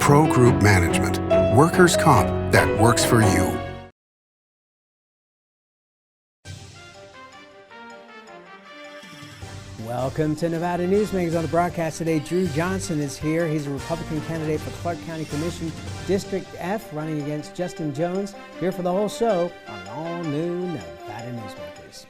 Pro Group Management. Workers' comp that works for you. Welcome to Nevada Newsmakers. On the broadcast today, Drew Johnson is here. He's a Republican candidate for Clark County Commission District F, running against Justin Jones. Here for the whole show on all new Nevada Newsmakers.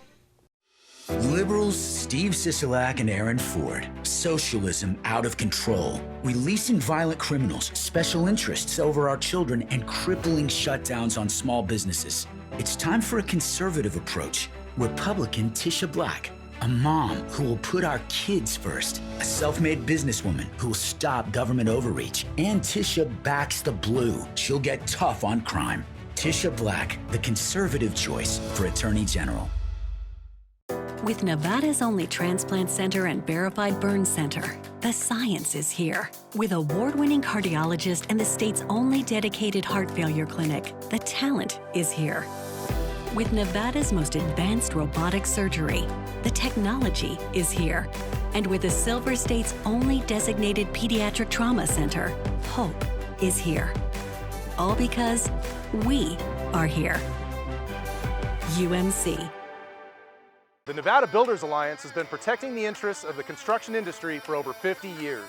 Liberals Steve Sisolak and Aaron Ford. Socialism out of control. Releasing violent criminals, special interests over our children, and crippling shutdowns on small businesses. It's time for a conservative approach. Republican Tisha Black. A mom who will put our kids first. A self-made businesswoman who will stop government overreach. And Tisha backs the blue. She'll get tough on crime. Tisha Black, the conservative choice for Attorney General. With Nevada's only transplant center and verified burn center, the science is here. With award-winning cardiologist and the state's only dedicated heart failure clinic, the talent is here. With Nevada's most advanced robotic surgery, the technology is here. And with the Silver State's only designated pediatric trauma center, hope is here. All because we are here. UMC. The Nevada Builders Alliance has been protecting the interests of the construction industry for over 50 years.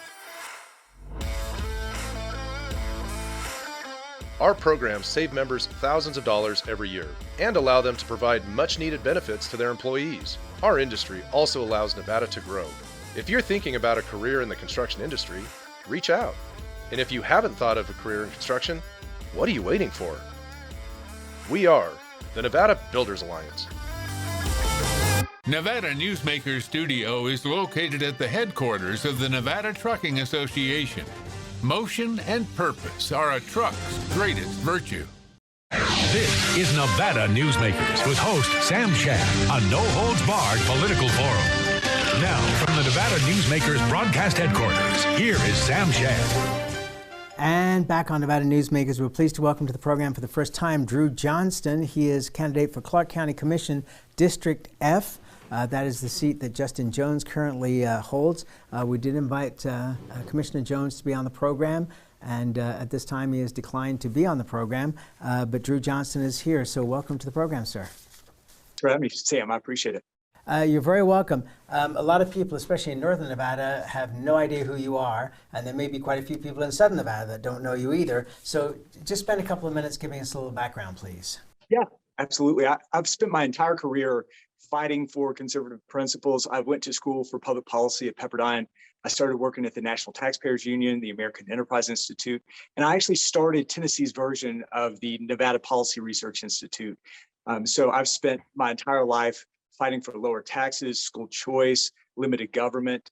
Our programs save members thousands of dollars every year and allow them to provide much-needed benefits to their employees. Our industry also allows Nevada to grow. If you're thinking about a career in the construction industry, reach out. And if you haven't thought of a career in construction, what are you waiting for? We are the Nevada Builders Alliance. Nevada Newsmakers Studio is located at the headquarters of the Nevada Trucking Association. Motion and purpose are a truck's greatest virtue. This is Nevada Newsmakers with host Sam Shad, a no-holds-barred political forum. Now, from the Nevada Newsmakers broadcast headquarters, here is Sam Shad. And back on Nevada Newsmakers, we're pleased to welcome to the program for the first time Drew Johnston. He is candidate for Clark County Commission District F. That is the seat that Justin Jones currently holds. We did invite Commissioner Jones to be on the program, and at this time he has declined to be on the program, but Drew Johnston is here, so welcome to the program, sir. Thanks for having me, Sam. I appreciate it. You're very welcome. A lot of people, especially in northern Nevada, have no idea who you are, and there may be quite a few people in southern Nevada that don't know you either. So just spend a couple of minutes giving us a little background, please. Yeah, absolutely. I've spent my entire career fighting for conservative principles. I went to school for public policy at Pepperdine. I started working at the National Taxpayers Union, the American Enterprise Institute, and I actually started Tennessee's version of the Nevada Policy Research Institute. So I've spent my entire life fighting for lower taxes, school choice, limited government,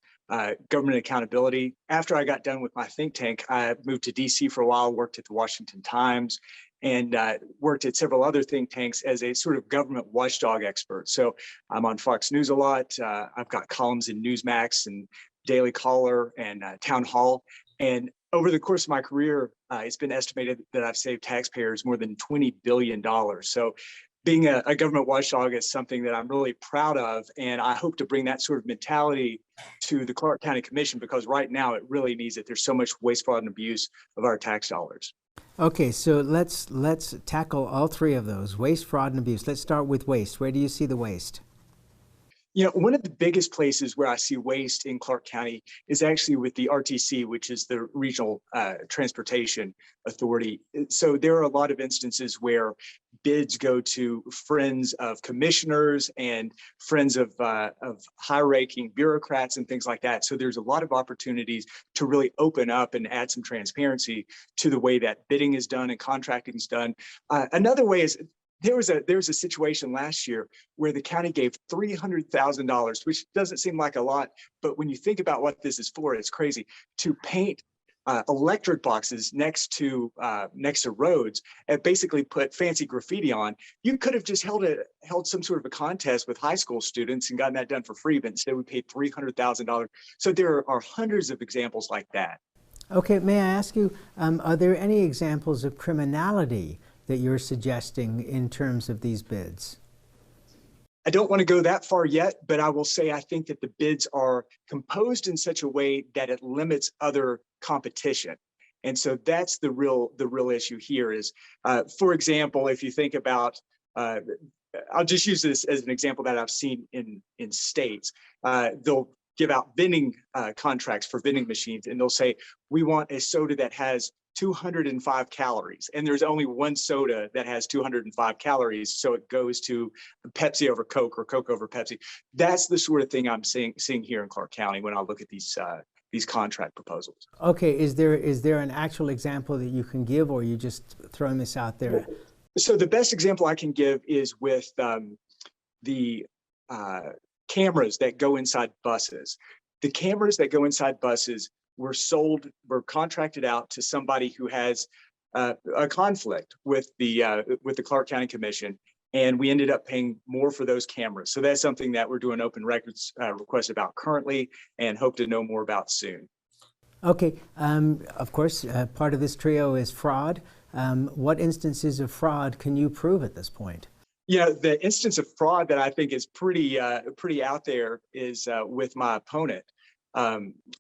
government accountability. After I got done with my think tank, I moved to DC for a while, worked at the Washington Times, and worked at several other think tanks as a sort of government watchdog expert. So I'm on Fox News a lot. I've got columns in Newsmax and Daily Caller and Town Hall. And over the course of my career, it's been estimated that I've saved taxpayers more than $20 billion. So being a government watchdog is something that I'm really proud of. And I hope to bring that sort of mentality to the Clark County Commission, because right now it really needs it. There's so much waste, fraud, and abuse of our tax dollars. Okay, so let's tackle all three of those: waste, fraud, and abuse. Let's start with waste. Where do you see the waste? You know, one of the biggest places where I see waste in Clark County is actually with the RTC, which is the Regional Transportation Authority. So there are a lot of instances where bids go to friends of commissioners and friends of high-ranking bureaucrats and things like that. So there's a lot of opportunities to really open up and add some transparency to the way that bidding is done and contracting is done. Another way is there was a situation last year where the county gave $300,000, which doesn't seem like a lot, but when you think about what this is for, it's crazy, to paint electric boxes next to roads and basically put fancy graffiti on. You could have just held some sort of a contest with high school students and gotten that done for free, but instead we paid $300,000. So there are hundreds of examples like that. Okay, may I ask you, are there any examples of criminality that you're suggesting in terms of these bids? I don't want to go that far yet, but I will say I think that the bids are composed in such a way that it limits other competition. And so that's the real issue here is, for example, if you think about, I'll just use this as an example that I've seen in states. They'll give out vending contracts for vending machines, and they'll say, we want a soda that has 205 calories, and there's only one soda that has 205 calories, so it goes to Pepsi over Coke or Coke over Pepsi. That's the sort of thing I'm seeing here in Clark County when I look at these contract proposals. Okay, is there an actual example that you can give, or are you just throwing this out there? So the best example I can give is with the cameras that go inside buses. The cameras that go inside buses were contracted out to somebody who has a conflict with the Clark County Commission, and we ended up paying more for those cameras. So that's something that we're doing open records request about currently, and hope to know more about soon. Okay, of course, part of this trio is fraud. What instances of fraud can you prove at this point? Yeah, the instance of fraud that I think is pretty out there is with my opponent,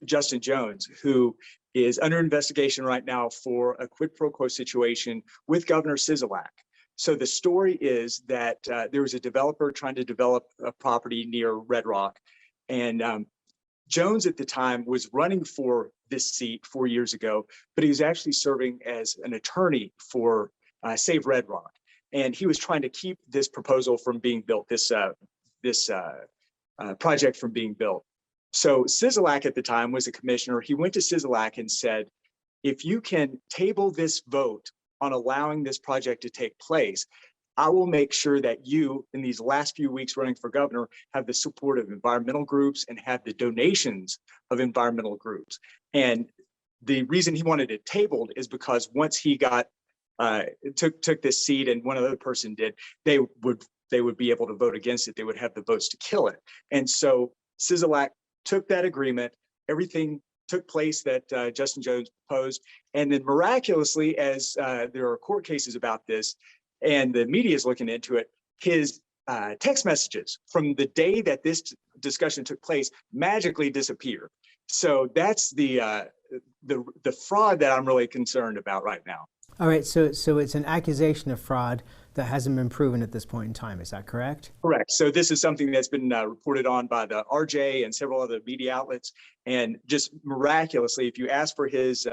Justin Jones, who is under investigation right now for a quid pro quo situation with Governor Sisolak. So the story is that there was a developer trying to develop a property near Red Rock, and Jones at the time was running for this seat 4 years ago, but he was actually serving as an attorney for Save Red Rock. And he was trying to keep this proposal from being built, this project from being built. So Sisolak at the time was a commissioner. He went to Sisolak and said, if you can table this vote on allowing this project to take place, I will make sure that you, in these last few weeks running for governor, have the support of environmental groups and have the donations of environmental groups. And the reason he wanted it tabled is because once he got took this seat and one other person did, they would be able to vote against it. They would have the votes to kill it. And so Sisolak took that agreement. Everything took place that Justin Jones proposed. And then miraculously, as there are court cases about this, and the media is looking into it, his text messages from the day that this discussion took place magically disappeared. So that's the fraud that I'm really concerned about right now. All right, so it's an accusation of fraud that hasn't been proven at this point in time. Is that correct? Correct. So this is something that's been reported on by the RJ and several other media outlets. And just miraculously, if you ask for his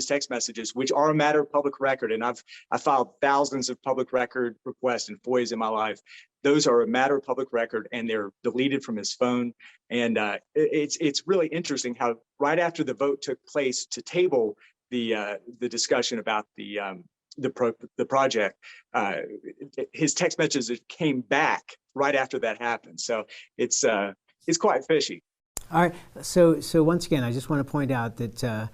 text messages, which are a matter of public record, and I filed thousands of public record requests and FOIAs in my life, those are a matter of public record, and they're deleted from his phone. And it's really interesting how right after the vote took place to table the discussion about the project, his text messages came back right after that happened. So it's quite fishy. All right. So once again, I just want to point out that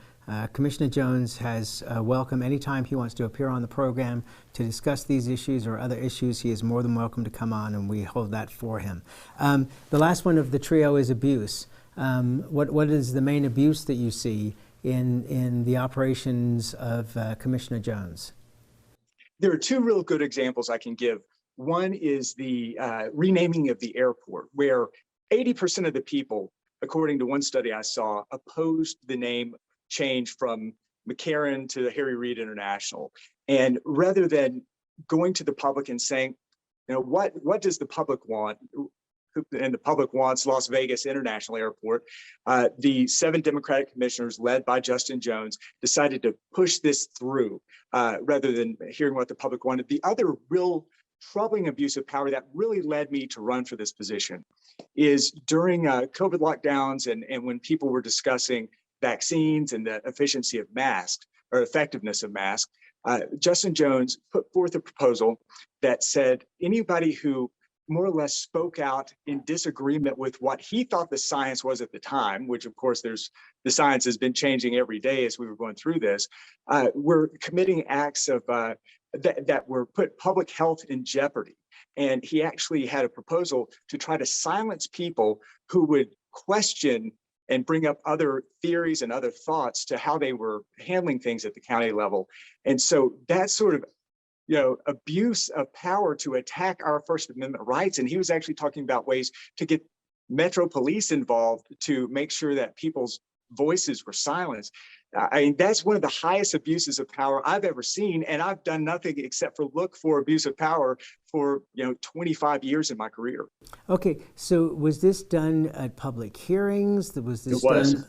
Commissioner Jones has welcome anytime he wants to appear on the program to discuss these issues or other issues. He is more than welcome to come on, and we hold that for him. The last one of the trio is abuse. What is the main abuse that you see in the operations of Commissioner Jones? There are two real good examples I can give. One is the renaming of the airport, where 80% of the people, according to one study I saw, opposed the name change from McCarran to Harry Reid International. And rather than going to the public and saying, you know, what does the public want? And the public wants Las Vegas International Airport. The 7 Democratic commissioners led by Justin Jones decided to push this through rather than hearing what the public wanted. The other real troubling abuse of power that really led me to run for this position is during COVID lockdowns and when people were discussing vaccines and the efficiency of masks or effectiveness of masks, Justin Jones put forth a proposal that said anybody who more or less spoke out in disagreement with what he thought the science was at the time, which of course the science has been changing every day as we were going through this, were committing acts of that were put public health in jeopardy. And he actually had a proposal to try to silence people who would question and bring up other theories and other thoughts to how they were handling things at the county level. And so that sort of abuse of power to attack our First Amendment rights. And he was actually talking about ways to get Metro Police involved to make sure that people's voices were silenced. I mean, that's one of the highest abuses of power I've ever seen. And I've done nothing except for look for abuse of power for 25 years in my career. Okay, so was this done at public hearings? Was this done?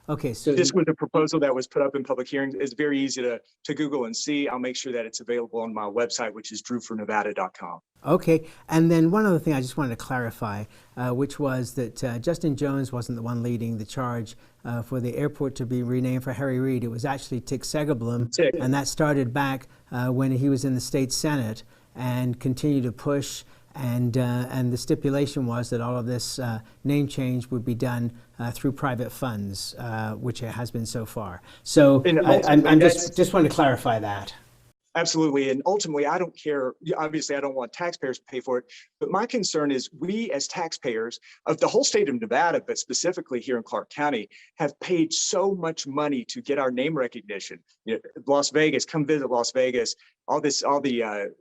Okay, so this was a proposal that was put up in public hearings. It's very easy to Google and see. I'll make sure that it's available on my website, which is drewfornevada.com. Okay, and then one other thing I just wanted to clarify, which was that Justin Jones wasn't the one leading the charge for the airport to be renamed for Harry Reid. It was actually Tick Segablum, and that started back when he was in the state Senate and continued to push. And the stipulation was that all of this name change would be done through private funds, which it has been so far. So I'm just wanting to clarify that. Absolutely. And ultimately, I don't care. Obviously, I don't want taxpayers to pay for it. But my concern is we as taxpayers of the whole state of Nevada, but specifically here in Clark County, have paid so much money to get our name recognition. Las Vegas, come visit Las Vegas. All the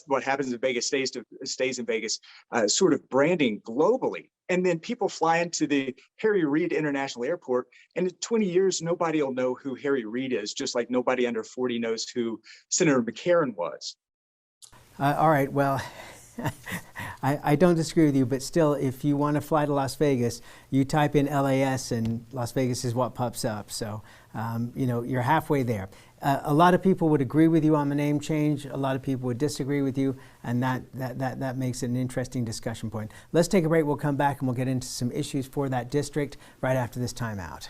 what happens in Vegas stays in Vegas, sort of branding globally. And then people fly into the Harry Reid International Airport, and in 20 years, nobody will know who Harry Reid is, just like nobody under 40 knows who Senator McCarran was. All right, well, I don't disagree with you, but still, if you want to fly to Las Vegas, you type in LAS and Las Vegas is what pops up. So, you're halfway there. A lot of people would agree with you on the name change. A lot of people would disagree with you, and that makes it an interesting discussion point. Let's take a break. We'll come back and we'll get into some issues for that district right after this timeout.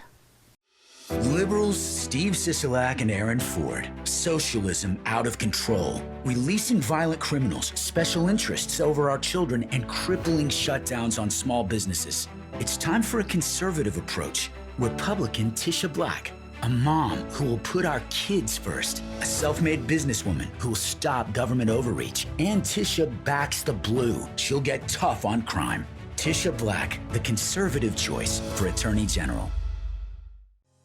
Liberals Steve Sisolak and Aaron Ford. Socialism out of control. Releasing violent criminals, special interests over our children, and crippling shutdowns on small businesses. It's time for a conservative approach. Republican Tisha Black. A mom who will put our kids first. A self-made businesswoman who will stop government overreach. And Tisha backs the blue. She'll get tough on crime. Tisha Black, the conservative choice for Attorney General.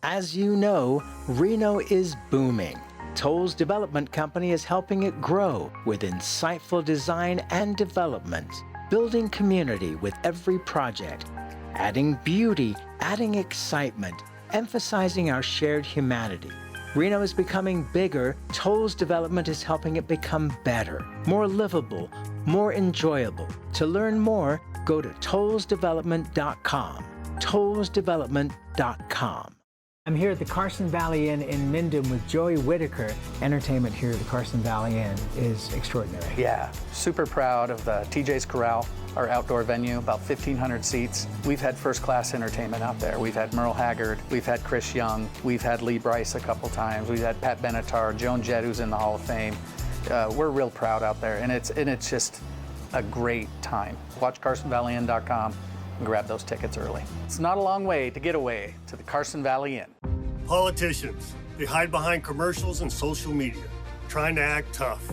As you know, Reno is booming. Toll's development company is helping it grow with insightful design and development, building community with every project, adding beauty, adding excitement, emphasizing our shared humanity. Reno is becoming bigger. Toll's development is helping it become better, more livable, more enjoyable. To learn more, go to tollsdevelopment.com. tollsdevelopment.com. I'm here at the Carson Valley Inn in Minden with Joey Whitaker. Entertainment here at the Carson Valley Inn is extraordinary. Yeah, super proud of the TJ's Corral, our outdoor venue, about 1,500 seats. We've had first-class entertainment out there. We've had Merle Haggard, we've had Chris Young, we've had Lee Brice a couple times, we've had Pat Benatar, Joan Jett, who's in the Hall of Fame. We're real proud out there, and it's just a great time. Watch CarsonValleyInn.com. and grab those tickets early. It's not a long way to get away to the Carson Valley Inn. Politicians, they hide behind commercials and social media, trying to act tough.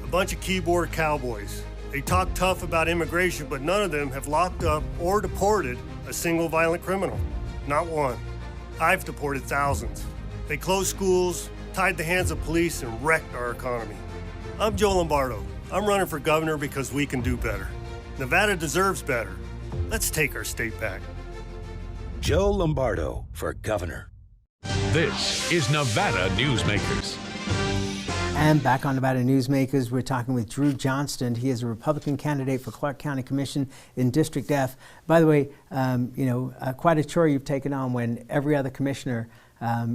A bunch of keyboard cowboys. They talk tough about immigration, but none of them have locked up or deported a single violent criminal. Not one. I've deported thousands. They closed schools, tied the hands of police, and wrecked our economy. I'm Joe Lombardo. I'm running for governor because we can do better. Nevada deserves better. Let's take our state back. Joe Lombardo for governor. This is Nevada Newsmakers. And back on Nevada Newsmakers, we're talking with Drew Johnston. He is a Republican candidate for Clark County Commission in District F. By the way, quite a chore you've taken on when every other commissioner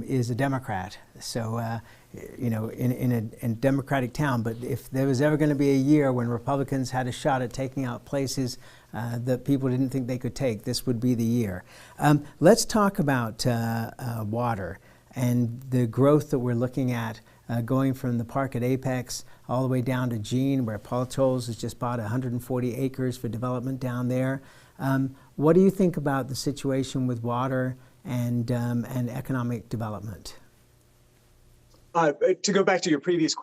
is a Democrat. So, in a Democratic town. But if there was ever going to be a year when Republicans had a shot at taking out places that people didn't think they could take, this would be the year. Let's talk about water and the growth that we're looking at going from the park at Apex all the way down to Jean, where Paul Tolles has just bought 140 acres for development down there. What do you think about the situation with water and economic development? To go back to your previous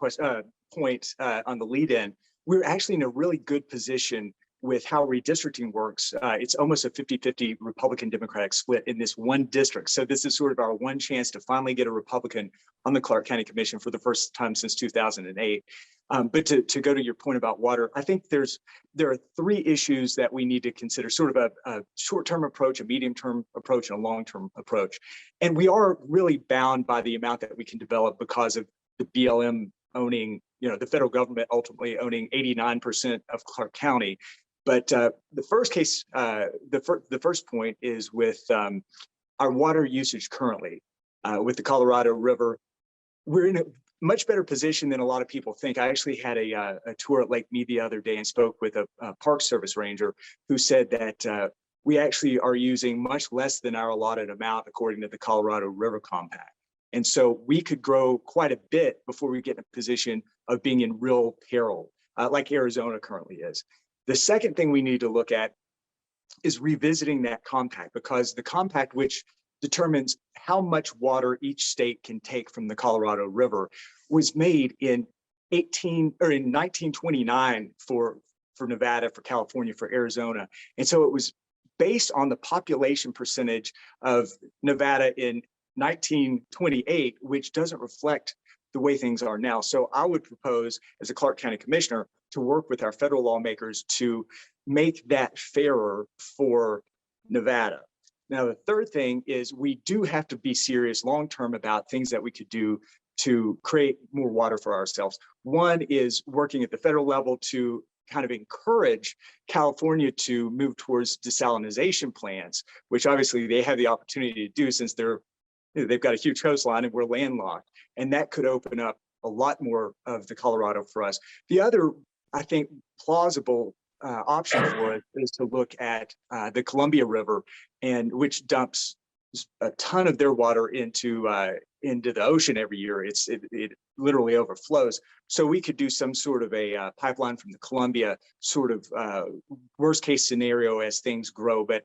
point on the lead-in, we're actually in a really good position with how redistricting works, it's almost a 50-50 Republican-Democratic split in this one district. So this is sort of our one chance to finally get a Republican on the Clark County Commission for the first time since 2008. But to go to your point about water, I think there are three issues that we need to consider, sort of a short-term approach, a medium-term approach, and a long-term approach. And we are really bound by the amount that we can develop because of the BLM owning, the federal government ultimately owning 89% of Clark County. But the first case, the first point is with our water usage currently with the Colorado River. We're in a much better position than a lot of people think. I actually had a tour at Lake Mead the other day and spoke with a Park Service ranger who said that we actually are using much less than our allotted amount according to the Colorado River Compact. And so we could grow quite a bit before we get in a position of being in real peril, like Arizona currently is. The second thing we need to look at is revisiting that compact, because the compact, which determines how much water each state can take from the Colorado River, was made in 1929 for Nevada, for California, for Arizona. And so it was based on the population percentage of Nevada in 1928, which doesn't reflect the way things are now. So I would propose, as a Clark County Commissioner, to work with our federal lawmakers to make that fairer for Nevada. Now, the third thing is we do have to be serious long-term about things that we could do to create more water for ourselves. One is working at the federal level to kind of encourage California to move towards desalination plants, which obviously they have the opportunity to do since they've got a huge coastline and we're landlocked. And that could open up a lot more of the Colorado for us. The other, I think, plausible option for it is to look at the Columbia River, and which dumps a ton of their water into the ocean every year. It literally overflows. So we could do some sort of a pipeline from the Columbia, sort of worst case scenario as things grow. But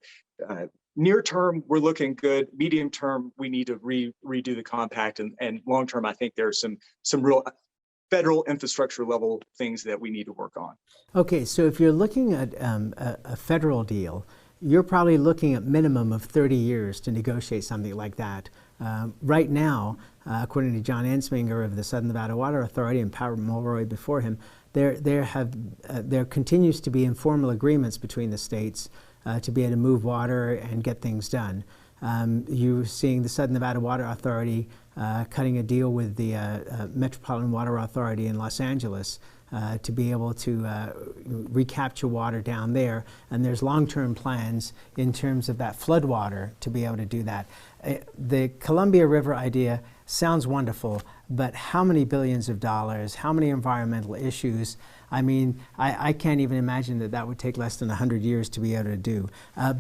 near term, we're looking good. Medium term, we need to redo the compact, and long term, I think there's some real federal infrastructure level things that we need to work on. Okay, so if you're looking at a federal deal, you're probably looking at minimum of 30 years to negotiate something like that. Right now, according to John Ensminger of the Southern Nevada Water Authority and Pat Mulroy before him, there continues to be informal agreements between the states to be able to move water and get things done. You're seeing the Southern Nevada Water Authority cutting a deal with the Metropolitan Water Authority in Los Angeles to be able to recapture water down there. And there's long-term plans in terms of that flood water to be able to do that. The Columbia River idea sounds wonderful, but how many billions of dollars, how many environmental issues? I mean, I can't even imagine that would take less than 100 years to be able to do.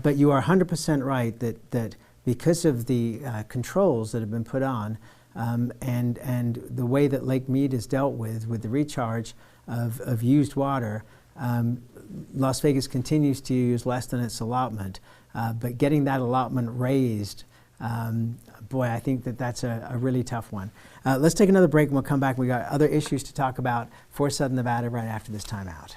But you are 100% right that because of the controls that have been put on and the way that Lake Mead is dealt with the recharge of used water, Las Vegas continues to use less than its allotment. But getting that allotment raised, boy, I think that's a really tough one. Let's take another break and we'll come back. We got other issues to talk about for Southern Nevada right after this timeout.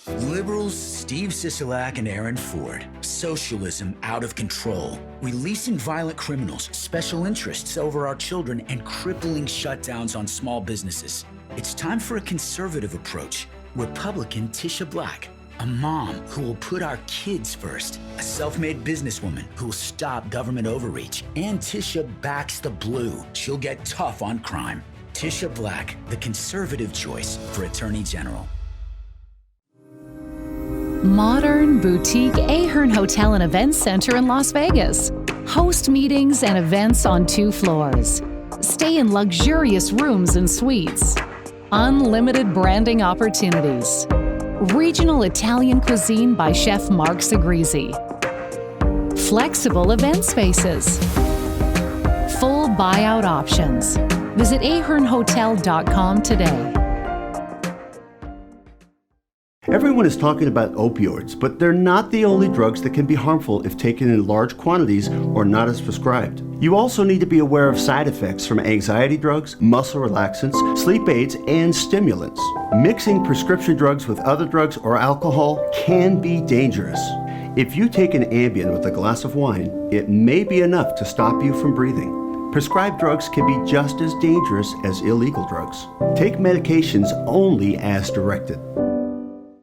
Liberals Steve Sisolak and Aaron Ford. Socialism out of control. Releasing violent criminals, special interests over our children, and crippling shutdowns on small businesses. It's time for a conservative approach. Republican Tisha Black. A mom who will put our kids first. A self-made businesswoman who will stop government overreach. And Tisha backs the blue. She'll get tough on crime. Tisha Black, the conservative choice for Attorney General. Modern boutique Ahern Hotel and Events Center in Las Vegas. Host meetings and events on 2 floors. Stay in luxurious rooms and suites. Unlimited branding opportunities. Regional Italian cuisine by Chef Mark Segrisi. Flexible event spaces. Full buyout options. Visit ahernhotel.com today. Everyone is talking about opioids, but they're not the only drugs that can be harmful if taken in large quantities or not as prescribed. You also need to be aware of side effects from anxiety drugs, muscle relaxants, sleep aids, and stimulants. Mixing prescription drugs with other drugs or alcohol can be dangerous. If you take an Ambien with a glass of wine, it may be enough to stop you from breathing. Prescribed drugs can be just as dangerous as illegal drugs. Take medications only as directed.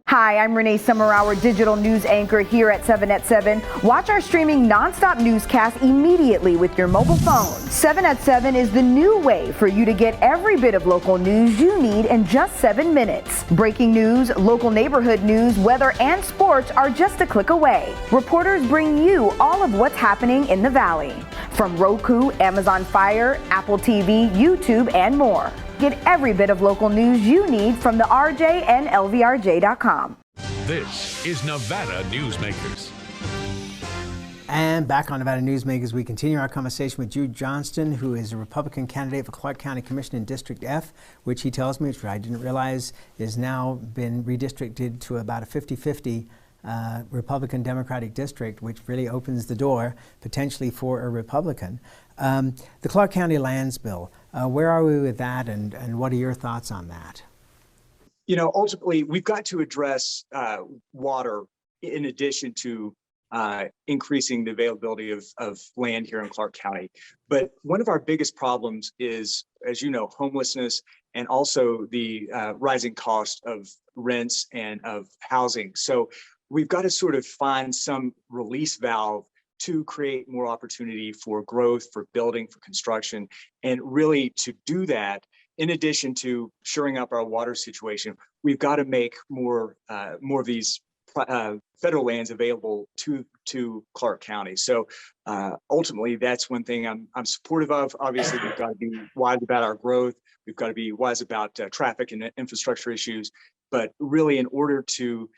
Hi, I'm Renee Summerauer, digital news anchor here at 7 at 7. Watch our streaming nonstop newscast immediately with your mobile phone. 7 at 7 is the new way for you to get every bit of local news you need in just 7 minutes. Breaking news, local neighborhood news, weather, and sports are just a click away. Reporters bring you all of what's happening in the Valley. From Roku, Amazon Fire, Apple TV, YouTube, and more. Get every bit of local news you need from the RJ and LVRJ.com. This is Nevada Newsmakers. And back on Nevada Newsmakers, we continue our conversation with Drew Johnston, who is a Republican candidate for Clark County Commission in District F, which he tells me, which I didn't realize, is now been redistricted to about a 50-50 Republican-Democratic district, which really opens the door potentially for a Republican. The Clark County Lands Bill, where are we with that, and what are your thoughts on that? You know, ultimately, we've got to address water in addition to increasing the availability of land here in Clark County. But one of our biggest problems is, as you know, homelessness and also the rising cost of rents and of housing. So we've got to sort of find some release valve to create more opportunity for growth, for building, for construction. And really to do that, in addition to shoring up our water situation, we've got to make more of these federal lands available to Clark County. So ultimately, that's one thing I'm supportive of. Obviously, we've got to be wise about our growth. We've got to be wise about traffic and infrastructure issues. But really, in order to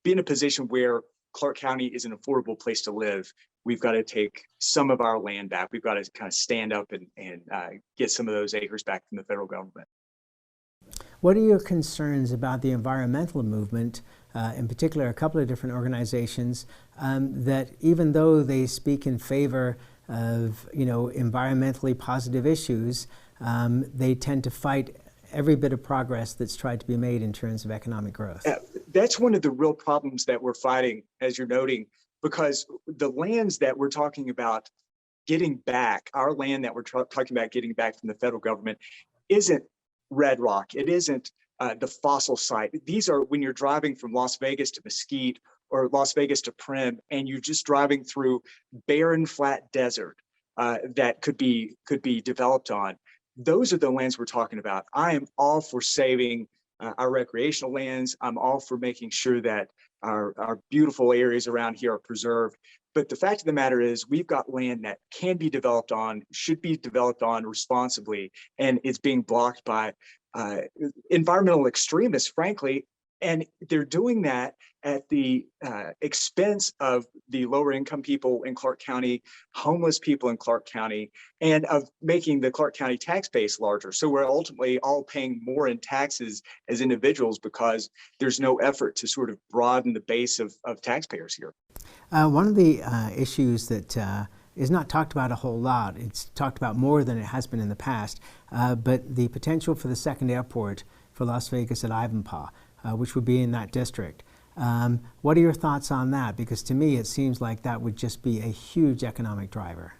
be in a position where Clark County is an affordable place to live, we've got to take some of our land back. We've got to kind of stand up and get some of those acres back from the federal government. What are your concerns about the environmental movement, in particular a couple of different organizations that even though they speak in favor of environmentally positive issues, they tend to fight every bit of progress that's tried to be made in terms of economic growth? That's one of the real problems that we're fighting, as you're noting, because the lands that we're talking about getting back, our land that we're talking about getting back from the federal government, isn't Red Rock. It isn't the fossil site. These are when you're driving from Las Vegas to Mesquite or Las Vegas to Primm, and you're just driving through barren, flat desert that could be developed on. Those are the lands we're talking about. I am all for saving our recreational lands. I'm all for making sure that our beautiful areas around here are preserved. But the fact of the matter is we've got land that can be developed on, should be developed on responsibly, and it's being blocked by environmental extremists, frankly. And they're doing that at the expense of the lower income people in Clark County, homeless people in Clark County, and of making the Clark County tax base larger. So we're ultimately all paying more in taxes as individuals because there's no effort to sort of broaden the base of taxpayers here. One of the issues that is not talked about a whole lot, it's talked about more than it has been in the past, but the potential for the second airport for Las Vegas at Ivanpah, which would be in that district. What are your thoughts on that? Because to me, it seems like that would just be a huge economic driver.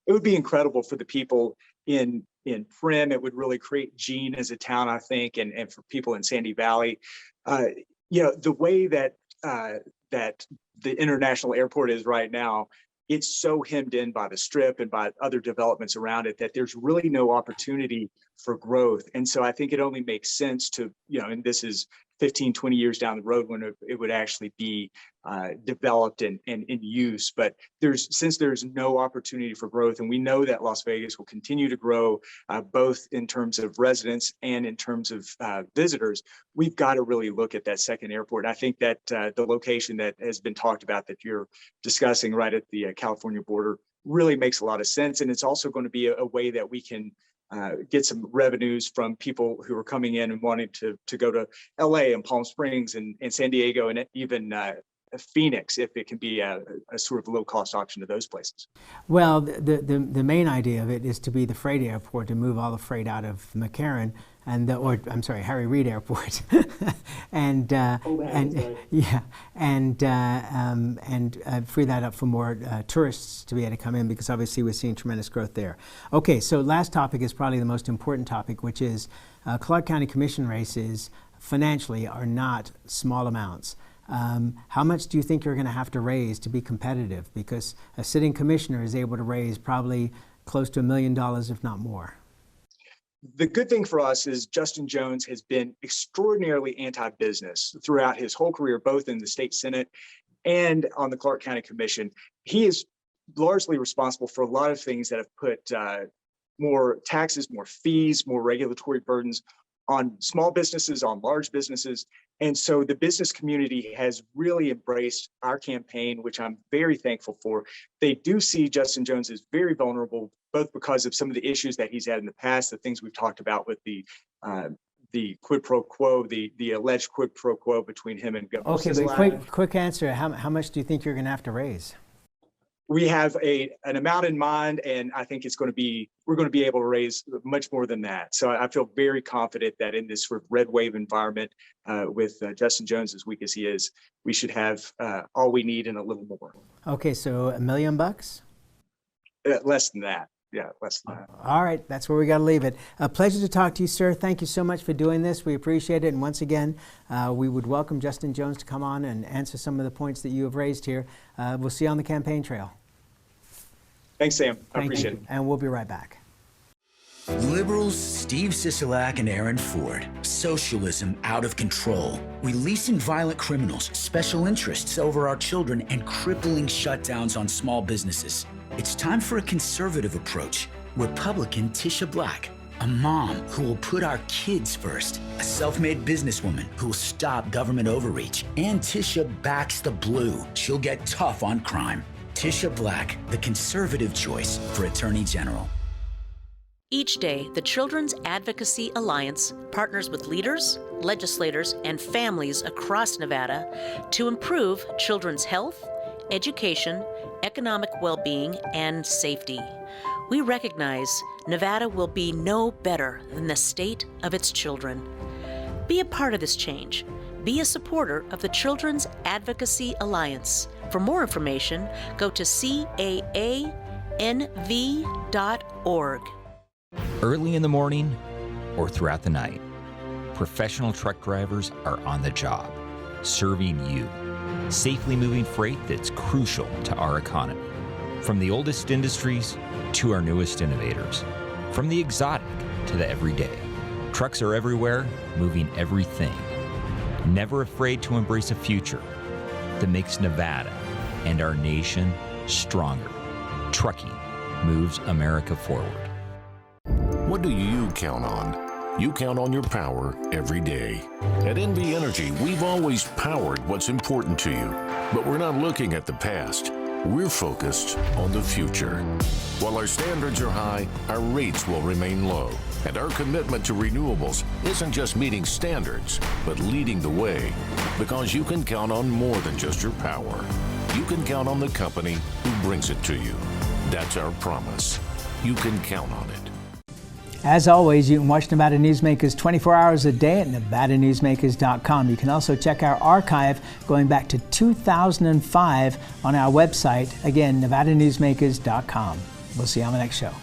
It would be incredible for the people in Primm. It would really create Jean as a town, I think, and for people in Sandy Valley. The way that that the international airport is right now, it's so hemmed in by the Strip and by other developments around it that there's really no opportunity for growth. And so I think it only makes sense to, and this is 15, 20 years down the road when it would actually be developed and in use. But since there's no opportunity for growth, and we know that Las Vegas will continue to grow both in terms of residents and in terms of visitors, we've got to really look at that second airport. And I think that the location that has been talked about that you're discussing right at the California border really makes a lot of sense. And it's also going to be a way that we can get some revenues from people who are coming in and wanting to go to LA and Palm Springs and San Diego and even Phoenix, if it can be a sort of low cost option to those places. Well, the main idea of it is to be the freight airport, to move all the freight out of McCarran and Harry Reid Airport, and free that up for more tourists to be able to come in, because obviously we're seeing tremendous growth there. Okay, so last topic is probably the most important topic, which is Clark County Commission races financially are not small amounts. How much do you think you're going to have to raise to be competitive? Because a sitting commissioner is able to raise probably close to $1 million, if not more. The good thing for us is Justin Jones has been extraordinarily anti-business throughout his whole career, both in the state Senate and on the Clark County Commission. He is largely responsible for a lot of things that have put more taxes, more fees, more regulatory burdens on small businesses, on large businesses. And so the business community has really embraced our campaign, which I'm very thankful for. They do see Justin Jones as very vulnerable, both because of some of the issues that he's had in the past, the things we've talked about with the quid pro quo, the alleged quid pro quo between him and Governor. Okay, but quick answer. How much do you think you're going to have to raise? We have an amount in mind, and I think we're going to be able to raise much more than that. So I feel very confident that in this sort of red wave environment, with Justin Jones as weak as he is, we should have all we need and a little more. Okay, so $1 million? Less than that. Yeah, less than that. All right, that's where we got to leave it. A pleasure to talk to you, sir. Thank you so much for doing this. We appreciate it. And once again, we would welcome Justin Jones to come on and answer some of the points that you have raised here. We'll see you on the campaign trail. Thanks, Sam. I appreciate it. And we'll be right back. Liberals Steve Sisolak and Aaron Ford. Socialism out of control. Releasing violent criminals, special interests over our children, and crippling shutdowns on small businesses. It's time for a conservative approach. Republican Tisha Black. A mom who will put our kids first. A self-made businesswoman who will stop government overreach. And Tisha backs the blue. She'll get tough on crime. Tisha Black, the conservative choice for Attorney General. Each day, the Children's Advocacy Alliance partners with leaders, legislators, and families across Nevada to improve children's health, education, economic well-being, and safety. We recognize Nevada will be no better than the state of its children. Be a part of this change. Be a supporter of the Children's Advocacy Alliance. For more information, go to caanv.org. Early in the morning or throughout the night, professional truck drivers are on the job, serving you, safely moving freight that's crucial to our economy. From the oldest industries to our newest innovators, from the exotic to the everyday, trucks are everywhere, moving everything. Never afraid to embrace a future that makes Nevada and our nation stronger. Trucking moves America forward. What do you count on? You count on your power every day. At NV Energy, we've always powered what's important to you, but we're not looking at the past. We're focused on the future. While our standards are high, our rates will remain low. And our commitment to renewables isn't just meeting standards, but leading the way. Because you can count on more than just your power. You can count on the company who brings it to you. That's our promise. You can count on it. As always, you can watch Nevada Newsmakers 24 hours a day at NevadaNewsmakers.com. You can also check our archive going back to 2005 on our website. Again, NevadaNewsmakers.com. We'll see you on the next show.